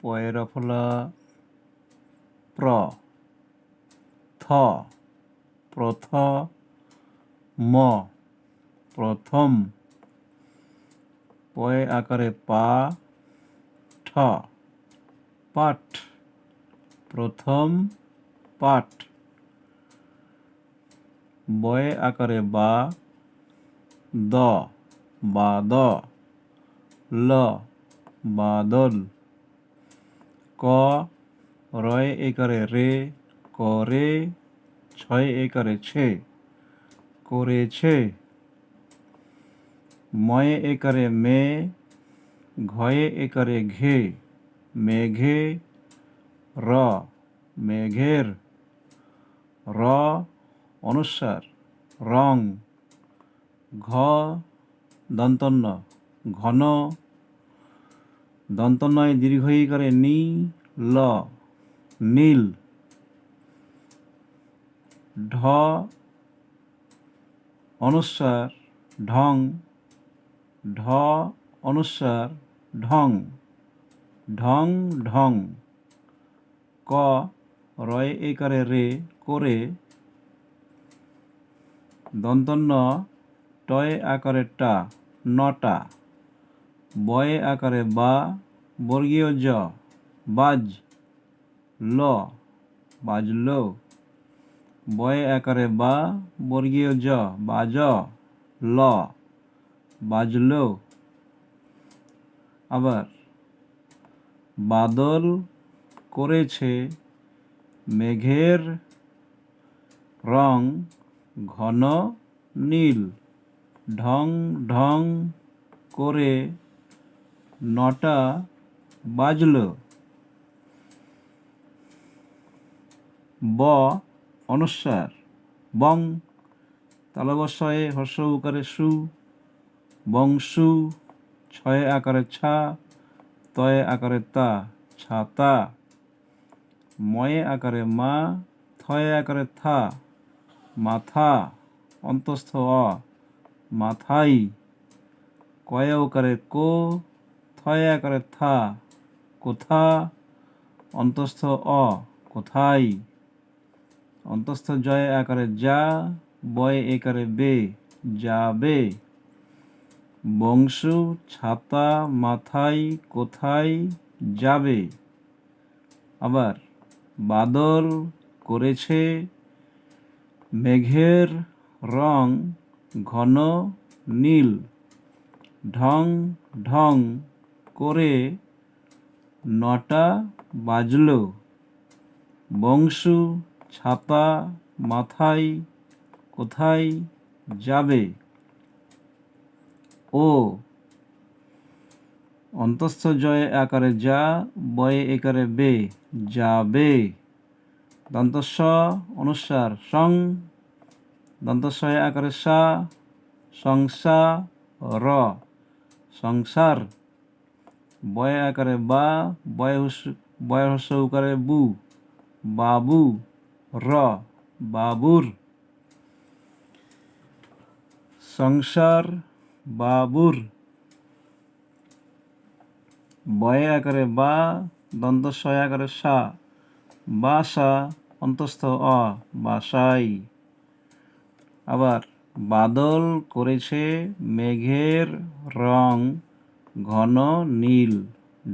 পয়ের ফলা প্র থ প্রথ ম প্রথম পয়ে আকারে পা ঠ পাঠ প্রথম পাঠ বয়ে আকারে বা দ বাদ ল বাদল ক রয় একারে রে করে ছয় একারে ছে করেছে ময়ে একারে মে ঘয়ে একারে ঘে মেঘে র মেঘের র অনুস্বার রং ঘ দন্তন্য ঘন দন্তন্বয় দীর্ঘ ইকারে নি ল নীল ঢ অনুস্বার ঢং ঢ অনুস্বার ঢং ঢং ঢং ক রয় একারে রে করে দন্তন্য টয় আকারে টা নটা বয়ে আকারে বা বর্গীয় জ বাজ ল বাজল বয়ে আকারে বা বর্গীয় জ বাজ ল বাজল আবার বাদল করেছে মেঘের রং ঘন নীল ঢং ঢং করে নটা বাজল ব অনুস্বার বং তালবস্বয়ে হর্ষ উকারে সু বংশু ছয়ে আকারে ছা তয়ে আকারে তা ছাতা ময়ে আকারে মা থয়ে আকারে থা মাথা অন্তস্থ অ মাথাই কয়ে ওকারে কো থয়ে আকারে থা কোথা অন্তস্থ অ কোথায় অন্তস্থ জয়ে আকারে যা বয়ে একারে বে যাবে বংশু ছাতা মাথায় কোথায় যাবে আবার বাদল করেছে মেঘের রং ঘন নীল ঢং ঢং করে নটা বাজল বংশু ছাতা মাথায় কোথায় যাবে ও অন্তস্থ জয়ে আকারে যা বয়ে একারে বে যাবে দন্তস্ব অনুস্বার সং দন্তস্বয়ে আকারে সা সংসা র সংসার বয়ে আকারে বা বয়ে হর্ষ উকারে বু বাবু র বাবুর সংসার বাবুর বয়ে আকারে বা দন্তস্বয়ে আকারে সা বাসা অন্তস্থ অ বাসাই আবার বাদল করেছে মেঘের রং ঘন নীল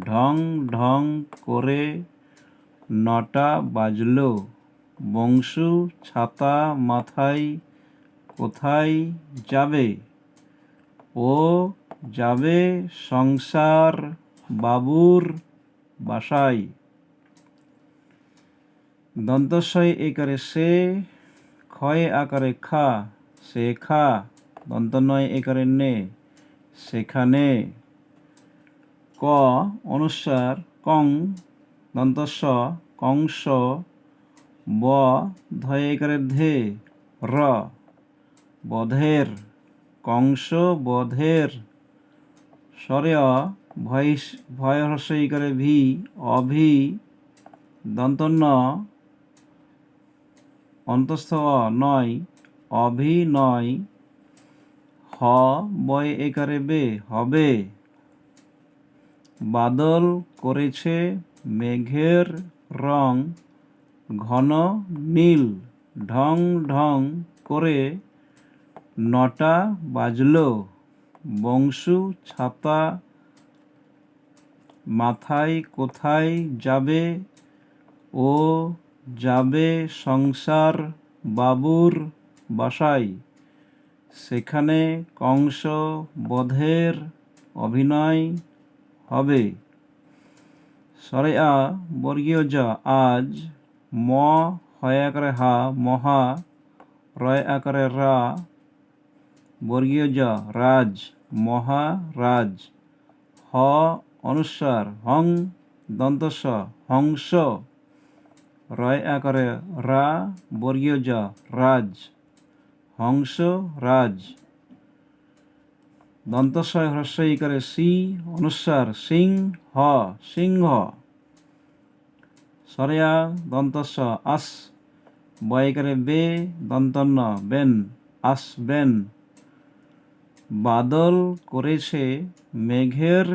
ঢং ঢং করে নটা বাজল বংশু ছাতা মাথায় কোথায় যাবে ও যাবে সংসার বাবুর বাসায় দন্তস্বয় একারে সে ক্ষয়ে আকারে খা শেখা দন্তনয় একারে নে সেখানে ক অনুস্বার কং দন্তস্ব কংস ব ধয়ে একারে ধে র বধের কংস বধের স্বরেয় ভয় হর্ষ ইকারে ভি অভি দন্তন্য অন্তস্থ অ নয় অভিনয় হ বয় একারে বে হবে। বাদল করেছে মেঘের রং ঘন নীল, ঢং ঢং করে নটা বাজলো। বংশু ছাতা মাথায় কোথায় যাবে? ও যাবে সংসার বাবুর বাসায়। সেখানে কংস বধের অভিনয় হবে। সরে আ বর্গীয় যা আজ, ম হয় আকারে হা মহা, রয় আকারে রা, বর্গীয় যা রাজ, মহারাজ। হ অনুস্বার হং দন্তস্ব হংস, রয় আকারে রা, বর্গীয় যা রাজ, হংস রাজ। দন্তস্বয় হ্রস্বই করে সি অনুস্বার সিং হ সিংহ। সরেয়া দন্তস্ব আস, বয় করে বে দন্তন্য বেন, আসবেন। বাদল করেছে মেঘের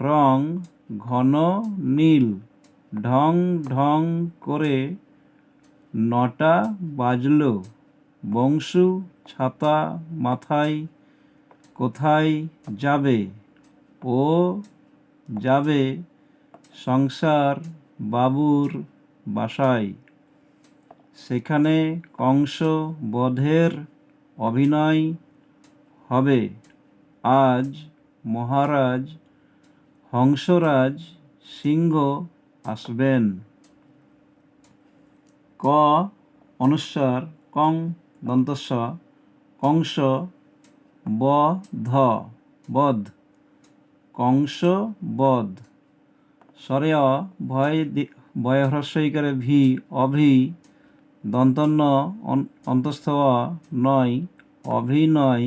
রং ঘন নীল, ঢং ঢং করে নটা বাজলো। বংশু ছাতা মাথায় কোথায় যাবে? ও যাবে সংসার বাবুর বাসায়। সেখানে কংস বধের অভিনয় হবে। আজ মহারাজ হংসরাজ সিংহ আসবেন। ক অনুস্বার কং দন্তস্ব কংস, ব ধ বধ, কংস বধ। স্বরে অ ভয় হ্রস্বইকারে ভি অভি, দন্তন্য অন্তস্থ অ নয় অভিনয়।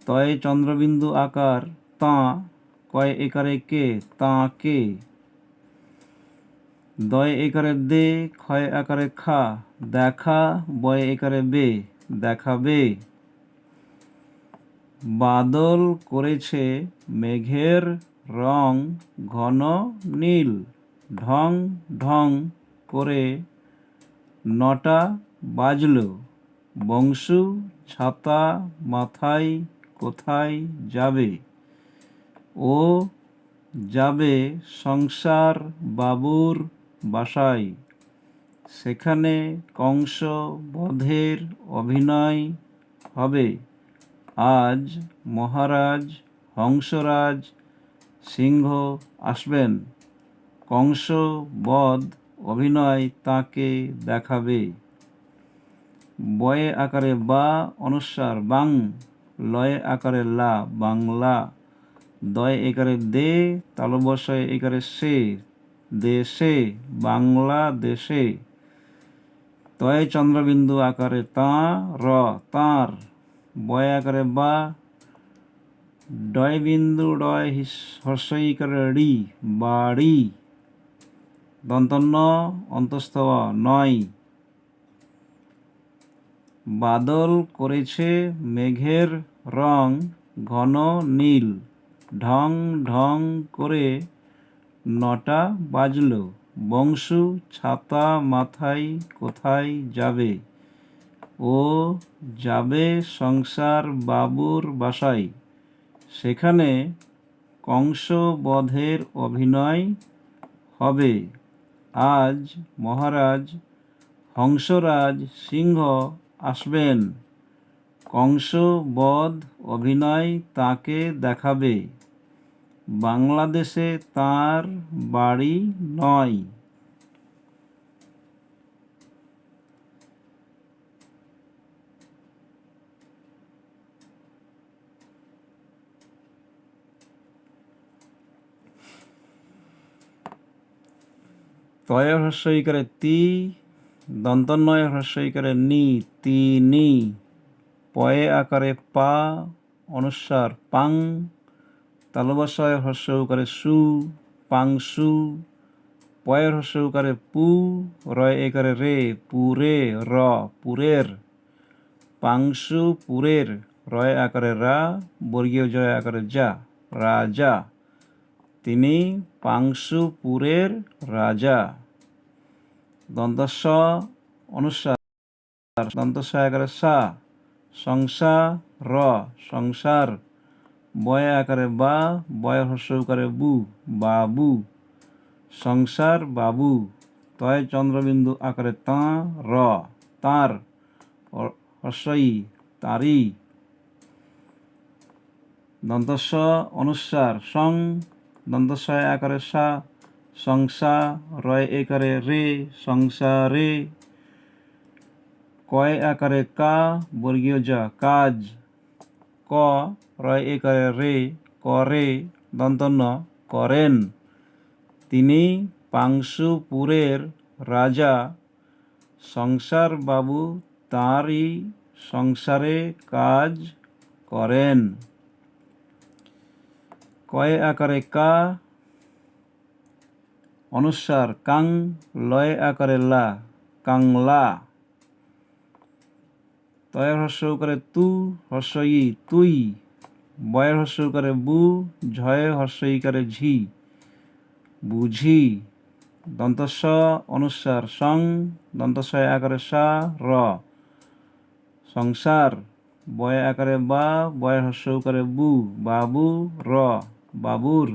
তয়ে চন্দ্রবিন্দু আকার তাঁ, কয় একারে কে তাঁকে। দয় একারে দে, ক্ষয় আকারে খা দেখা, বয় একারে বে দেখাবে। বাদল করেছে মেঘের রং ঘন নীল, ঢং ঢং করে নটা বাজলো। বংশু ছাতা মাথায় কোথায় যাবে? ও যাবে সংসার বাবুর বাসায়। সেখানে কংস বধের অভিনয় হবে। আজ মহারাজ হংসরাজ সিংহ আসবেন। কংস বধ অভিনয় তাকে দেখাবে। বয়ে আকারে বা অনুস্বার বাং, লয়ে আকারে লা বাংলা। দয় একারে দে, তালবস্যয় একারে সে দেশে, বাংলা দেশে। তয় চন্দ্রবিন্দু আকারে তাঁ র তাঁর, বয় আকারে বা, ডয় বিন্দু ডয় হর্ষই করে রি বাড়ি। দন্তন্য অন্তস্থ নয়। বাদল করেছে মেঘের রং ঘন নীল, ঢং ঢং করে নটা বাজলো। বংশু ছাতা মাথায় কোথায় যাবে? ও যাবে সংসার বাবুর বাসায়। সেখানে কংস বধের অভিনয় হবে। আজ মহারাজ হংসরাজ সিংহ আসবেন। কংস বধ অভিনয় তাকে দেখাবে। বাংলাদেশে তার বাড়ি নয়। তয় হ্রস্বইকারে তি, দন্তন্বয় হ্রস্বইকারে নি তিনি। পয়ে আকারে পা অনুস্বার পাং, তালবস্যয় হ্রস্ব উকারে সু পাংসু। পয়ের হ্রস্ব উকারে পু, রয় একারে রে পুরে র পুরের। পাংসু পুরের। রয় আকারে রা, বর্গীয় জয় আকারে যা, রাজা। তিনি পাংশুপুরের রাজা। দন্তস্ব অনুস্বার, দন্তস্ব আকারে সা, সংসার র, সংসার। বয় আকারে বা, বয় হর্ষ উকারে বু, বাবু, সংসার বাবু। তয় চন্দ্রবিন্দু আকারে তাঁ, র, তাঁর, হর্ষই, তাঁরই। দন্তস্ব অনুস্বার সং, দন্তস্ব আকারে সা, সংসা, রয় একারে রে, সংসারে। কয় আকারে কা, বর্গীয় যা, কাজ, ক, রয় একারে রে, করে, দন্তন্য, করেন। তিনি পাংশুপুরের রাজা। সংসার বাবু তাঁরই সংসারে কাজ করেন। কয় আকারে কা, অনুস্বার কাং, লয় আকারে লা, কাংলা। তয়ের হর্ষ উকারে তু, হর্ষ ই, তুই। বয়ের হর্ষ উকারে বু, ঝয়ে হর্ষ ইকারে ঝি, বুঝি। দন্তস্ব অনুস্বার সং, দন্তস্ব আকারে সা, র, সংসার। বয় আকারে বা, বয়ের হর্ষ উকারে বু, বাবু, র, বাবুর,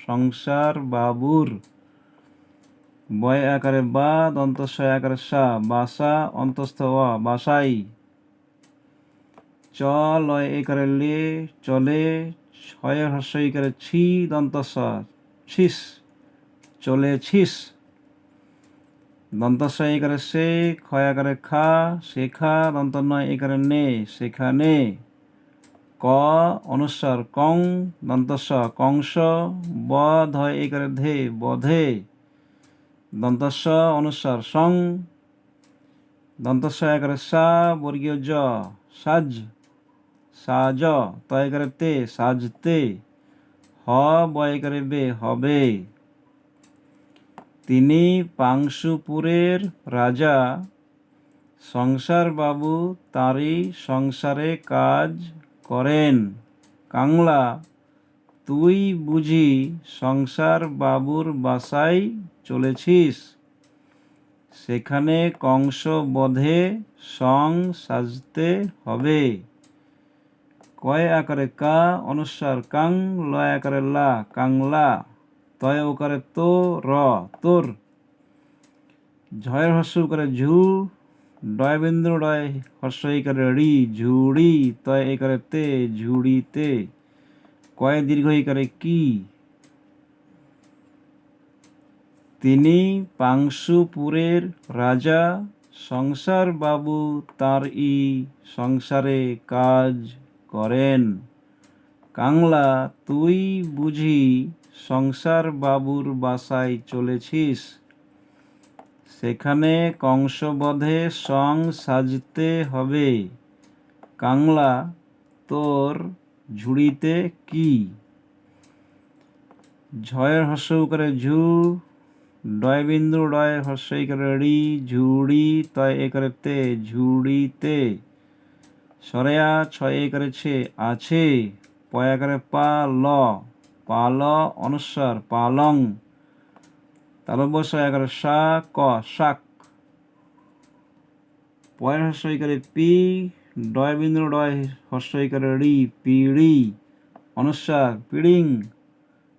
সংসার বাবুর। বয় আকারে বা, দন্তস্ব আকারে সা, বাসা, অন্তস্থ অ, বাসাই। চ, লয় একারে লে, চলে। ছয়ের হর্ষ ইকারে ছি, দন্তস্ব, ছিস, চলেছিস। দন্তস্ব একারে সে, ক্ষয় আকারে খা, শেখা, দন্তন্য একারে নে, সেখানে। ক, অনুস্বার কং, দন্তস্ব, কংস। ব, ধয় একারে ধে, বধে। দন্তস্ব অনুস্বার সং, দন্তস্ব একারে সা, বর্গীয় জ, সাজ, সাজ। ত একারে তে, সাজতে। হ, বয় একারে বে, হবে। তিনি পাংশুপুরের রাজা। সংসার বাবু তাঁরই সংসারে কাজ করেন। কাংলা, তুই বুঝি সংসার বাবুর বাসায় চলেছিস? সেখানে কংস বধে সং সাজতে হবে। কয় আকারে কা, অনুস্বার কাং, লয় আকারে লা, কাংলা। তয় ওকারে তো, র, তোর। ঝয়ের হর্ষ উকারে ঝু, ডয় বিন্দু ডয় হর্ষ ইকারে রি, ঝুড়ি। তয় একারে তে, ঝুড়িতে। কয় দীর্ঘ ইকারে কি। তিনি পাংশুপুরের রাজা। সংসার বাবু তাঁরই সংসারে কাজ করেন। কাংলা, তুই বুঝি সংসার বাবুর বাসায় চলেছিস? সেখানে কংসবধে সং সাজতে হবে। কাংলা, তোর ঝুড়িতে কি। ঝয়ের হর্ষ উকারে ঝু, ডয় বিন্দু ডয় হর্ষ ইকারে রি, ঝুড়ি। তয় একারে তে, ঝুড়িতে। সরেয়া, ছয় একারে ছে, আছে। পয় আকারে পা, ল, পাল, অনুস্বার পালং। তালব্য আকারে সা, ক, শাক। পয়ের হর্ষ ইকারে পি, ডয় বিন্দু ডয় হর্ষ ইকারে রি, পিড়ি। অনুস্বার পিড়িং।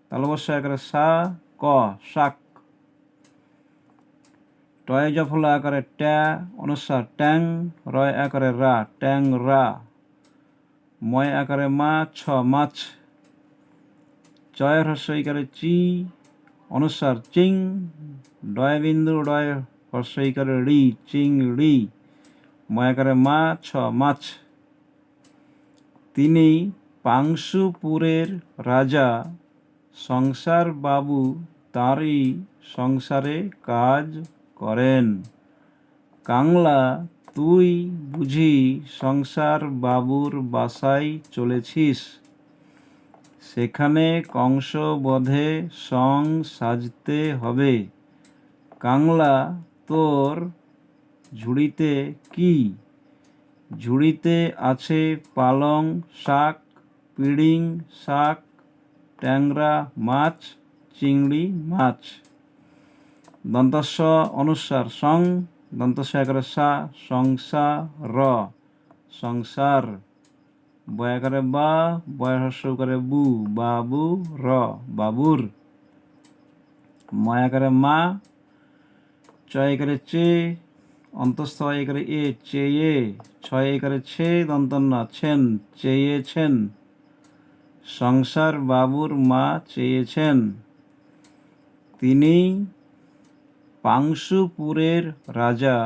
তালব্য আকারে সা, ক, শাক। টয় জফলা আকারে ট্যা, অনুস্বার ট্যাং। রয় আকারে রা, ট্যাং রা। ময় আকারে মা, ছ, মাছ। চয়ের হর্ষ ইকারে চি, অনুস্বার চিং। ডয় বিন্দু ডয় হর্ষ ইকারে রি, চিংড়ি। ময় আকারে মা, ছ, মাছ। তিনি পাংশুপুরের রাজা। সংসার বাবু তাঁরই সংসারে কাজ করেন। কাংলা, তুই বুঝি সংসার বাবুর বাসায় চলেছিস? সেখানে কংস বধে সং সাজতে হবে। কাংলা, তোর ঝুড়িতে কি। ঝুড়িতে আছে পালং শাক, পিড়িং শাক, ট্যাংরা মাছ, চিংড়ি মাছ। দন্তস্ব অনুস্বার সং, দন্তস্ব একারে সা, সংসার, সংসার। বয়াকারে বা, বয়স করে বু, বাবু র, বাবুর। ময়াকারে মা, চয় একারে চে, অন্তস্থ একারে এ, চেয়ে। ছয় একারে ছে, দন্তন্য ছেন, চেয়েছেন। সংসার বাবুর মা চেয়েছেন। তিনি পাংশুপুরের রাজা,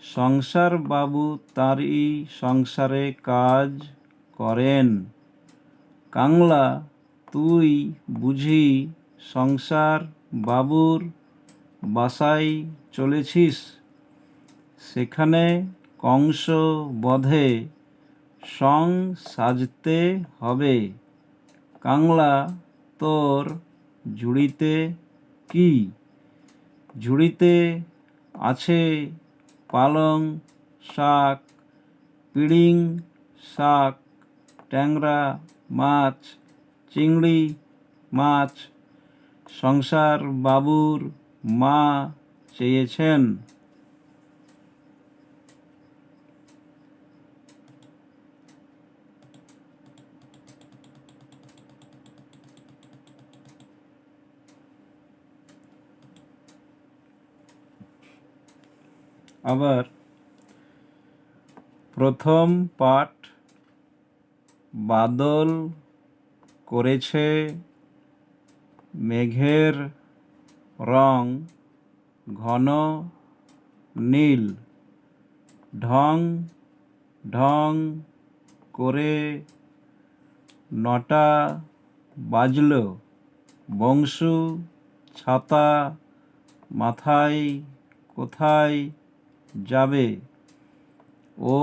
সংসার বাবু তারই সংসারে কাজ করেন। কাংলা তুই বুঝি সংসার বাবুর বাসায় চলেছিস? সেখানে কংস বধে সং সাজতে হবে। কাংলা তোর ঝুড়িতে কি? ঝুড়িতে আছে পালং শাক, পিড়িং শাক, ট্যাংরা মাছ, চিংড়ি মাছ। সংসার বাবুর মা চেয়েছেন। আবার প্রথম পাঠ, বাদল করেছে মেঘের রং ঘন নীল, ঢং ঢং করে নটা বাজল। বংশু ছাতা মাথায় কোথায় যাবে? ও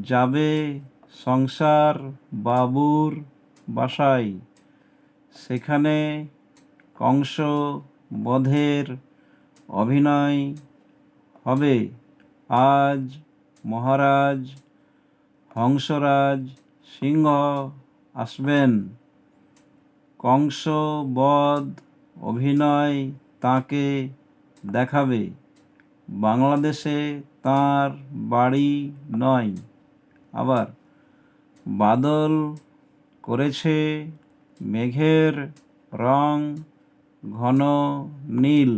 যাবে সংসার বাবুর বাসায়। সেখানে কংস বধের অভিনয় হবে। আজ মহারাজ হংসরাজ সিংহ আসবেন। কংস বধ অভিনয় তাকে দেখাবে। বাংলাদেশে তার বাড়ি নয়। আবার বাদল করেছে মেঘের রং ঘন নীল,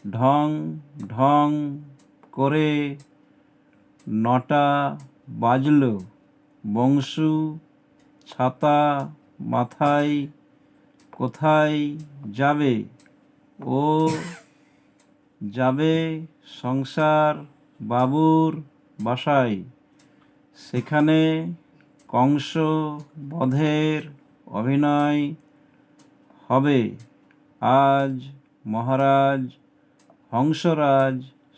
ঢং ঢং করে নটা বাজল। বংশু ছাতা মাথায় কোথায় যাবে? ও যাবে সংসার বাবুর বাসায়। সেখানে কংস বধের অভিনয় হবে। আজ মহারাজ হংসরাজ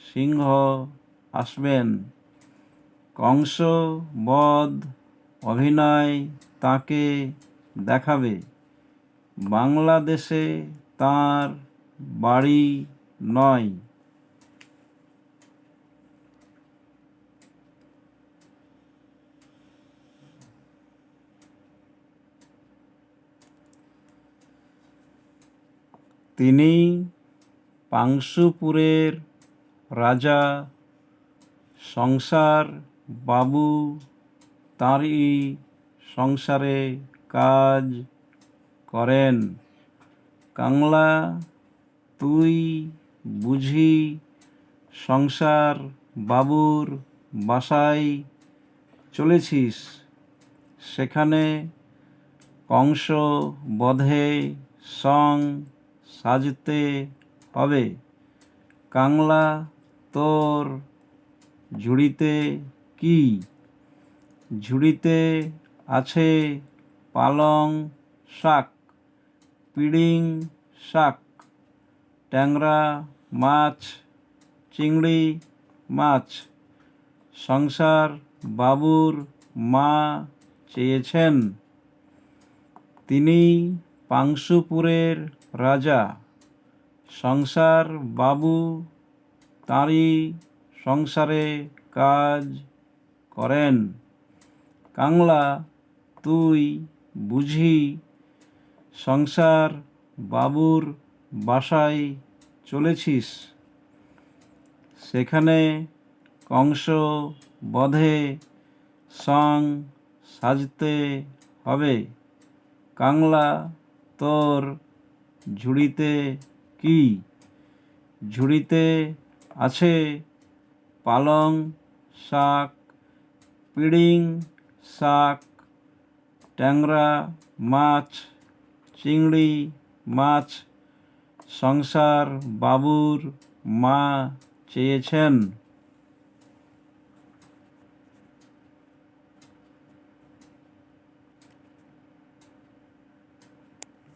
সিংহ আসবেন। কংস বধ অভিনয় তাকে দেখাবে। বাংলাদেশে তার বাড়ি নয়। তিনি পাংশুপুরের রাজা, সংসার বাবু তাঁরই সংসারে কাজ করেন। কাংলা তুই বুঝি সংসার বাবুর বাসায় চলেছিস? সেখানে কংস বধে সং সাজতে হবে। কাংলা তোর ঝুড়িতে কি? ঝুড়িতে আছে পালং শাক, পিড়িং শাক, ট্যাংরা মাছ, চিংড়ি মাছ। সংসার বাবুর মা চেয়েছেন। তিনি পাংশুপুরের রাজা, সংসার বাবু তাঁরই সংসারে কাজ করেন। কাংলা তুই বুঝি সংসার বাবুর বাসায় চলেছিস? সেখানে কংস বধে সং সাজতে হবে। কাংলা তোর ঝুড়িতে কি? ঝুড়িতে আছে পালং শাক, পিড়িং শাক, ট্যাংরা মাছ, চিংড়ি মাছ। সংসার বাবুর মা চেয়েছেন।